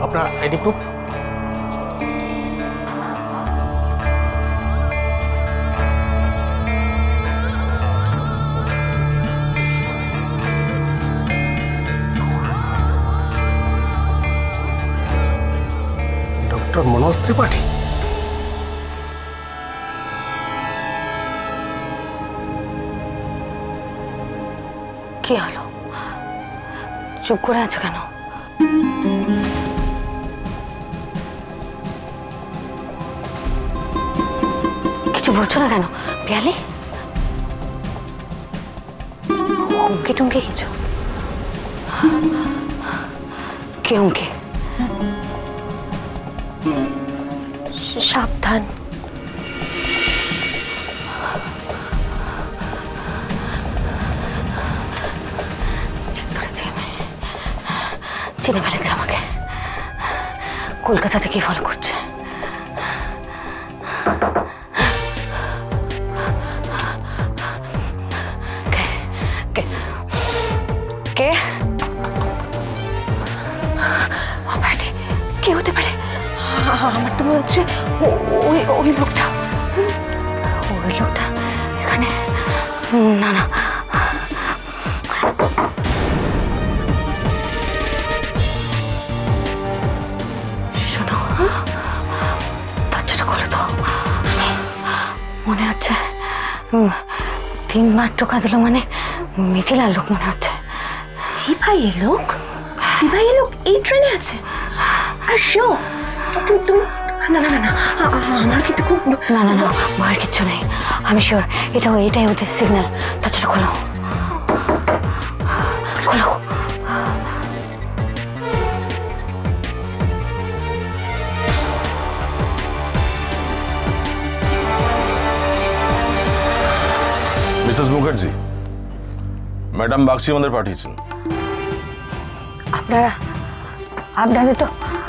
আপনার ID proof? Doctor Manoj Tripathi? কি হলো, চুপ করে আছো কেন? কিছু বলছো না কেন পিয়ালি? হুমকি টুমকি কিছু? কে হুমকি? সাবধান। চিনে ফেলেছে আমাকে, কলকাতা থেকেই ফলো করছে। কে কে হতে পারে? আমার তো মনে হচ্ছে ওই লোকটা। ওই লোকটা এখানে? না না, শোনো, দরজাটা খোলো তো। মনে হচ্ছে 3 বার টোকা দিল, মানে মিথিলার লোক মনে হচ্ছে। দিভাইয়ের লোক? দিভাইয়ের লোক এই ট্রেনে আছে? আর শো তুমি না না না, আমার কিন্তু খুব না না না, ভয়ের কিচ্ছু নেই, আমি শিওর এটাই ওদের সিগন্যাল। দরজাটা খোলো খোলো। মিসেস মুখার্জি, ম্যাডাম বাগচি আমাদের পাঠিয়েছেন। আপনাদের তো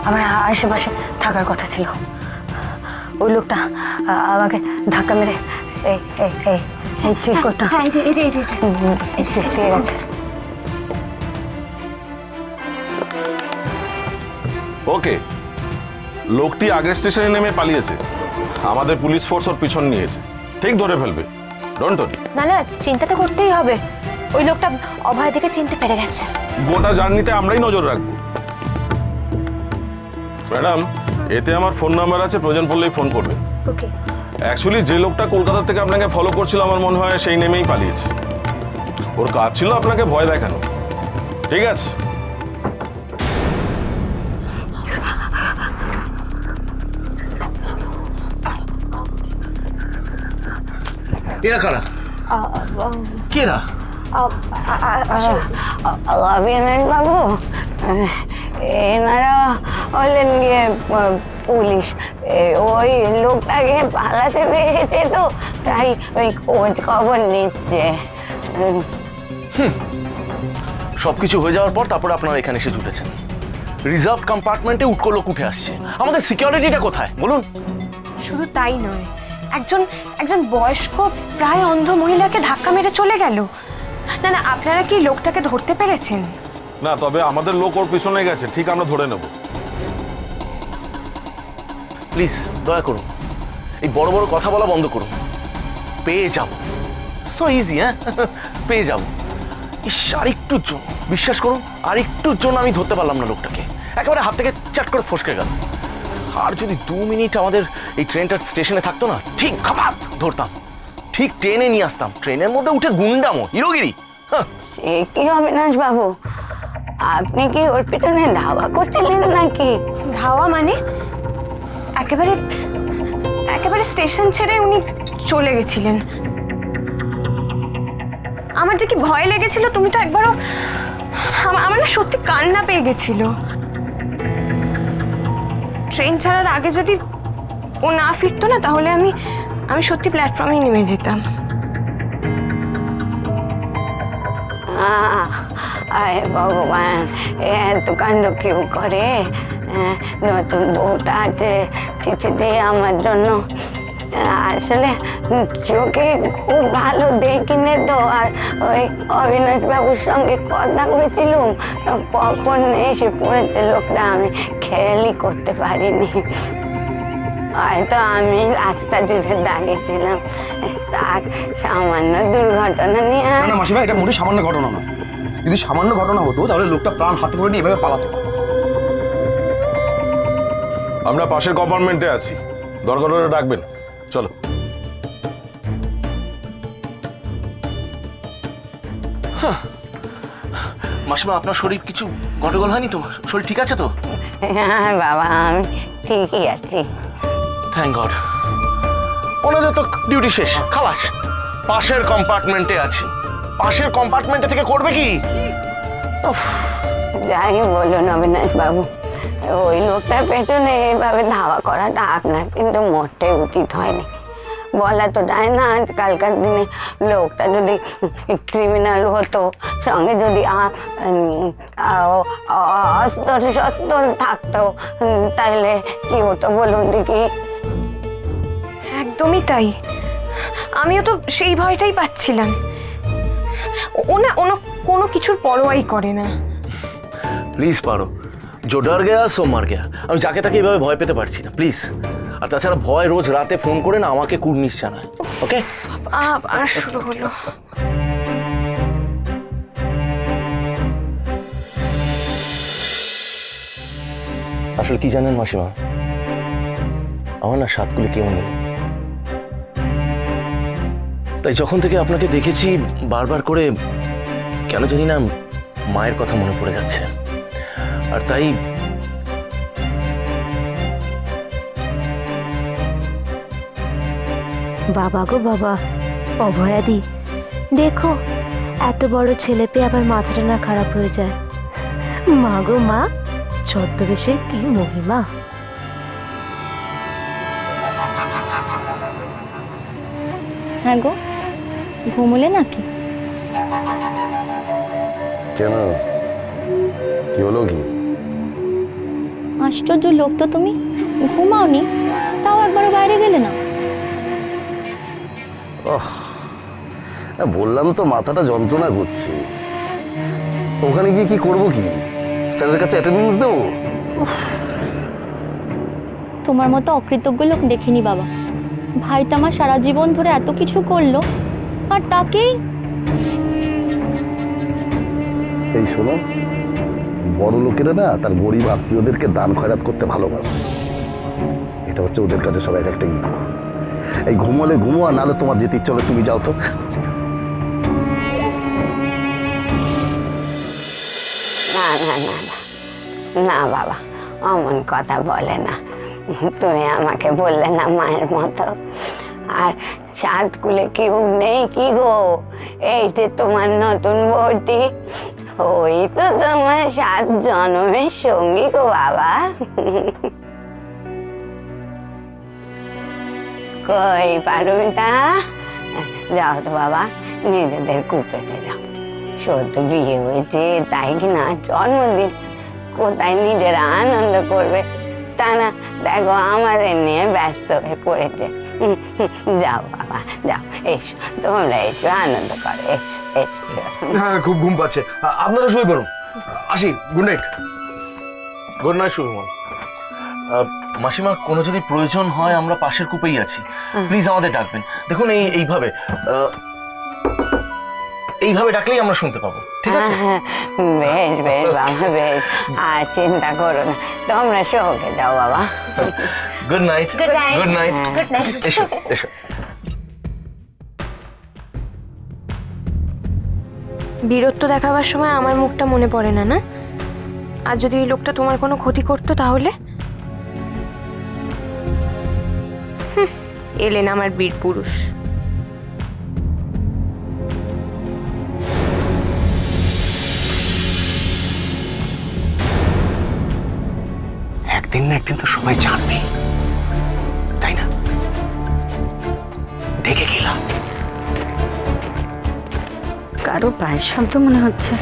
আমার আশেপাশে থাকার কথা ছিল। ওই লোকটা আমাকে ধাক্কা মেরে এই চিরকুটটা পেয়ে গেছে। ওকে, লোকটি আগের স্টেশনে নেমে পালিয়েছে, আমাদের পুলিশ ফোর্স ওর পিছন নিয়েছে, ঠিক ধরে ফেলবে, ডোন্ট ওয়ারি। না না, চিন্তা তো করতেই হবে, ওই লোকটা অভয় থেকে চিনতে পেরে গেছে। গোটা জার্নিতে আমরাই নজর রাখবো। ম্যাডাম, এতে আমার ফোন নাম্বার আছে, প্রয়োজন পড়লেই ফোন করবেন। ওকে। অ্যাকচুয়ালি যে লোকটা কলকাতা থেকে আপনাকে ফলো করছিল আমার মনে হয় সেই নেমেই পালিয়েছে। ওর কাজ ছিল আপনাকে ভয় দেখানো, ঠিক আছে? এরা কারা? কেরা? অবিনাশ বাবু, এনারা হলেন গিয়ে পুলিশ। ওই লোকটাকে পালাতে পেরেছে তো, তাই ওই খোঁজ খবর নিচ্ছে। সবকিছু হয়ে যাওয়ার পর তারপরে আপনারা এখানে এসে জুটেছেন। রিজার্ভ কম্পার্টমেন্টে উটকো লোক উঠে আসছে, আমাদের সিকিউরিটিটা কোথায় বলুন? শুধু তাই নয়, একজন বয়স্ক প্রায় অন্ধ মহিলাকে ধাক্কা মেরে চলে গেল। না না, আপনারা কি লোকটাকে ধরতে পেরেছেন? না, তবে আমাদের লোক ওর পিছনে গেছে, ঠিক আমরা ধরে নেব। প্লিজ দয়া করুন, এই বড় বড় কথা বলা বন্ধ করুন। পেয়ে যাব, সো ইজি। হ্যাঁ, পেয়ে যাব। আরেকটুর জন্য, বিশ্বাস করুন, আরেকটুর জন্য আমি ধরতে পারলাম না লোকটাকে, একেবারে হাত থেকে চাট করে ফসকে গেল। আর যদি 2 মিনিট আমাদের এই ট্রেনটা স্টেশনে থাকতো না, ঠিক খাপাত ধরতাম, ঠিক ট্রেনে নিয়ে আসতাম, ট্রেনের মধ্যে উঠে গুন্ডামো, হিরোগিরি। সে কি অবিনাশ বাবু, আপনি কি ওর পিছনে ধাওয়া করছিলেন নাকি? ধাওয়া মানে? একেবারে স্টেশন ছেড়ে উনি চলে গেছিলেন। আমার যে কি ভয় লেগেছিল, তুমি তো একবারও, আমার না সত্যি কান্না পেয়ে গেছিল। ট্রেন ছাড়ার আগে যদি ও না ফিরতো না, তাহলে আমি সত্যি প্ল্যাটফর্মে নেমে যেতাম। আয় ভগবান, এত কাণ্ড কেউ করে? নতুন বউটা আছে চিঠি দিয়ে আমার জন্য আসলে চোখে খুব ভালো দেখিনি তো, আর ওই অবিনাশ বাবুর সঙ্গে কথা বলছিলুম, কখন এসে পড়েছে লোকটা আমি খেয়ালই করতে পারিনি। হয়তো আমি রাস্তা জুড়ে দাঁড়িয়েছিলাম, তার সামান্য দুর্ঘটনা নিয়ে। না না মাসিমা, এটা মোটেই সামান্য ঘটনা না। যদি সামান্য ঘটনা হতো তাহলে লোকটা প্রাণ হাতে করে নিয়ে এভাবে পালাতো। আমরা পাশের কম্পার্টমেন্টে আছি, দরকার হলে ডাকবেন। চলো। মাসিমা, আপনার শরীর কিছু গন্ডগোল হয়নি তো? শরীর ঠিক আছে তো? হ্যাঁ বাবা, আমি ঠিকই আছি। Thank god. ওনাদের তো ডিউটি শেষ, খালাস। পাশের কম্পার্টমেন্টে আছি। পাশের কম্পার্টমেন্টে থেকে করবে কি? যাই বলুন অবিনাশ বাবু, ওই লোকটার পেছনে এইভাবে ধাওয়া করাটা আপনার কিন্তু মোটেই উচিত হয়নি। বলা তো যায় না আজকালকার দিনে লোকটা যদি ক্রিমিনাল হতো, সঙ্গে যদি অস্ত্র শস্ত্র থাকতো, তাহলে কি হতো বলুন দেখি? একদমই তাই, আমিও তো সেই ভয়টাই পাচ্ছিলাম। ওনা কোনো কিছুর পরোয়াই করে না। প্লিজ পারো, জো ডর গেয়া সো মার গেয়া। আমি যাকে তাকে এভাবে ভয় পেতে পারছি না, প্লিজ। আর তাছাড়া ভয় রোজ রাতে ফোন করে না আমাকে কুর্নিশ জানায়। ওকে, আবার শুরু হলো। আসলে কি জানেন মাসিমা, আমার না সাতকুলে কেউ নেই। তাই যখন থেকে আপনাকে দেখেছি বারবার করে কেন জানি না মায়ের কথা মনে পড়ে যাচ্ছে। আর তাই বাবা গো বাবা, অভয়াদি, দেখো এত বড় ছেলে পেয়ে আবার মাথাটা না খারাপ হয়ে যায়। মা গো মা, ছদ্মবেশের কি মহিমা। হ্যাঁ গো, ঘুমোলে নাকি? কেন, কি হলো কি? আশ্চর্য লোক তো তুমি, ঘুমাওনি তাও একবারও বাইরে গেলে না? বললাম তো মাথাটা যন্ত্রণা করছে। ওখানে গিয়ে কি করবো, কি স্যারের কাছে অ্যাটেন্ডেন্স দেবো? তোমার মতো অকৃতজ্ঞ লোক দেখিনি বাবা। ভাইটা আমার সারা জীবন ধরে এত কিছু করলো, আর তাকেই। এই শোনো, বড় লোকেরা না তার গরিব আত্মীয়দেরকে দান খয়রাত করতে ভালোবাসে। এটা হচ্ছে ওদের কাছে সব এক একটা ইগো। এই ঘুমোলে ঘুমো, আর নাহলে তোমার যেতে ইচ্ছে হলে তুমি যাও তো। না না না না বাবা, অমন কথা বলে না। তুমি আমাকে বললে না মায়ের মতো। আর সাতকুলে কেউ নেই কি গো? এই যে তোমার নতুন বউটি, ওই তো তোমার 7 জন্মের সঙ্গী গো বাবা। কই পারমিতা, যাও তো বাবা, নিজেদের কুপেতে যাও। সদ্য বিয়ে হয়েছে তাই কি না জন্মদিন, কোথায় নিজেরা আনন্দ করবে, তা না দেখো আমাদের নিয়ে ব্যস্ত হয়ে পড়েছে। যাও বাবা যাও, এসো তোমরা, এসো আনন্দ করো, এসো। হ্যাঁ, খুব ঘুম পাচ্ছে, আপনারা শুয়ে পড়ুন। আসি, good night. Good night Subiman. মাসিমা, কোনো যদি প্রয়োজন হয় আমরা পাশের কূপেই আছি, প্লিজ আমাদের ডাকবেন। দেখুন এইভাবে এইভাবে ডাকলেই আমরা শুনতে পাবো, ঠিক আছে? বেশ বেশ বাবা, বেশ, আর চিন্তা করো না, তোমরা শোকে যাও বাবা। Good night. Good night. Good night. Good night. এসো এসো। বীরত্ব দেখাবার সময় আমার মুখটা মনে পড়ে না, না? আর যদি ওই লোকটা তোমার কোনো ক্ষতি করতো তাহলে? এলেন আমার বীর পুরুষ। একদিন না একদিন তো সবাই জানবে, তাই না? ঢেকে গেলাম। কারো পায়ের শব্দ মনে হচ্ছে।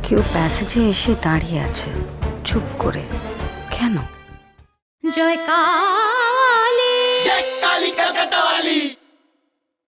কেউ প্যাসেজে এসে দাঁড়িয়ে আছে চুপ করে। কেন? জয় কালী, জয় কালী কলকাতা वाली।